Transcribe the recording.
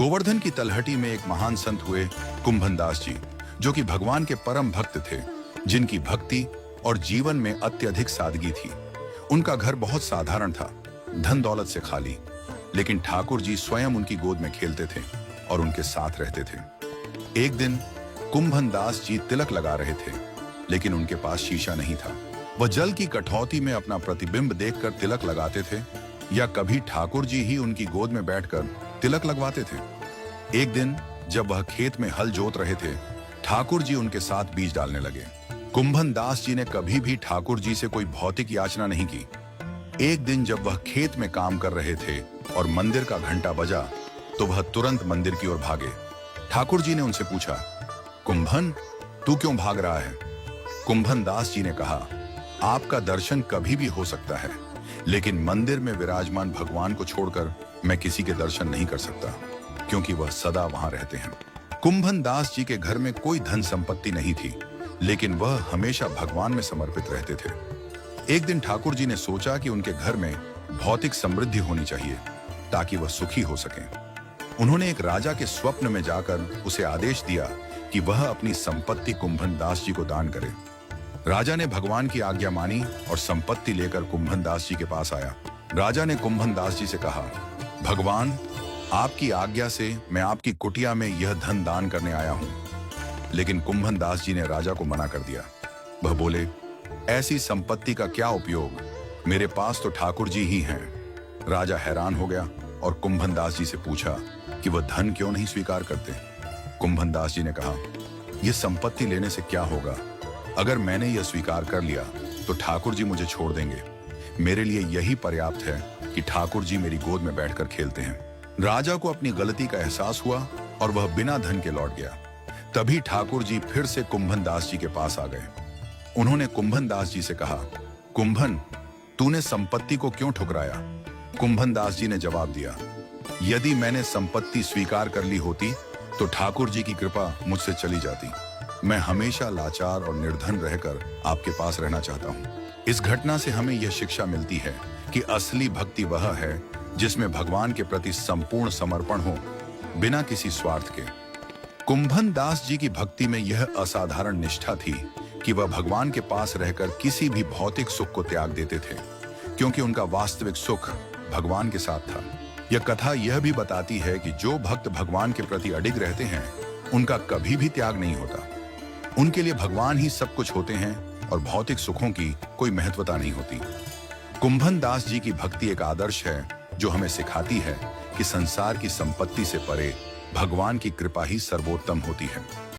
गोवर्धन की तलहटी में एक महान संत हुए कुंभनदास जी, जो कि भगवान के परम भक्त थे, जिनकी भक्ति और जीवन में अत्यधिक सादगी थी। उनका घर बहुत साधारण था, धन दौलत से खाली, लेकिन ठाकुर जी स्वयं उनकी गोद में खेलते थे और उनके साथ रहते थे। एक दिन कुंभनदास जी तिलक लगा रहे थे, लेकिन उनके पास शीशा नहीं था। वह जल की कठौती में अपना प्रतिबिंब देखकर तिलक लगाते थे, या कभी ठाकुर जी ही उनकी गोद में बैठकर तिलक लगवाते थे। एक दिन जब वह खेत में हल जोत रहे थे, ठाकुर जी उनके साथ बीज डालने लगे। कुंभनदास जी ने कभी भी ठाकुर जी से कोई भौतिक याचना नहीं की। एक दिन जब वह खेत में काम कर रहे थे और मंदिर का घंटा बजा, तो वह तुरंत मंदिर की ओर भागे। ठाकुर जी ने उनसे पूछा, कुंभन, तू क्यों भाग रहा है? कुंभनदास जी ने कहा, आपका दर्शन कभी भी हो सकता है, लेकिन मंदिर में विराजमान भगवान को छोड़कर मैं किसी के दर्शन नहीं कर सकता, क्योंकि वह सदा वहां रहते हैं। कुंभनदास जी के घर में कोई धन संपत्ति नहीं थी, लेकिन वह हमेशा भगवान में समर्पित रहते थे। एक दिन ठाकुर जी ने सोचा कि उनके घर में भौतिक समृद्धि होनी चाहिए, ताकि वह सुखी हो सकें। उन्होंने एक राजा के स्वप्न में जाकर उसे आदेश दिया कि वह अपनी संपत्ति कुंभनदास जी को दान करे। राजा ने भगवान की आज्ञा मानी और संपत्ति लेकर कुंभनदास जी के पास आया। राजा ने कुंभनदास जी से कहा, भगवान, आपकी आज्ञा से मैं आपकी कुटिया में यह धन दान करने आया हूं। लेकिन कुंभनदास जी ने राजा को मना कर दिया। वह बोले, ऐसी संपत्ति का क्या उपयोग, मेरे पास तो ठाकुर जी ही हैं। राजा हैरान हो गया और कुंभनदास जी से पूछा कि वह धन क्यों नहीं स्वीकार करते। कुंभनदास जी ने कहा, यह संपत्ति लेने से क्या होगा? अगर मैंने यह स्वीकार कर लिया तो ठाकुर जी मुझे छोड़ देंगे। मेरे लिए यही पर्याप्त है कि ठाकुर जी मेरी गोद में बैठकर खेलते हैं। राजा को अपनी गलती का एहसास हुआ और वह बिना धन के लौट गया। तभी ठाकुर जी फिर से कुंभनदास जी के पास आ गए। उन्होंने कुंभनदास जी से कहा, कुंभन, तूने संपत्ति को क्यों ठुकराया? कुंभनदास जी ने जवाब दिया, यदि मैंने संपत्ति स्वीकार कर ली होती तो ठाकुर जी की कृपा मुझसे चली जाती। मैं हमेशा लाचार और निर्धन रहकर आपके पास रहना चाहता हूँ। इस घटना से हमें यह शिक्षा मिलती है कि असली भक्ति वह है जिसमें भगवान के प्रति संपूर्ण समर्पण हो, बिना किसी स्वार्थ के। कुंभनदास जी की भक्ति में यह असाधारण निष्ठा थी कि वह भगवान के पास रहकर किसी भी भौतिक सुख को त्याग देते थे, क्योंकि उनका वास्तविक सुख भगवान के साथ था। यह कथा यह भी बताती है कि जो भक्त भगवान के प्रति अडिग रहते हैं, उनका कभी भी त्याग नहीं होता। उनके लिए भगवान ही सब कुछ होते हैं और भौतिक सुखों की कोई महत्वता नहीं होती। कुंभनदास जी की भक्ति एक आदर्श है जो हमें सिखाती है कि संसार की संपत्ति से परे भगवान की कृपा ही सर्वोत्तम होती है।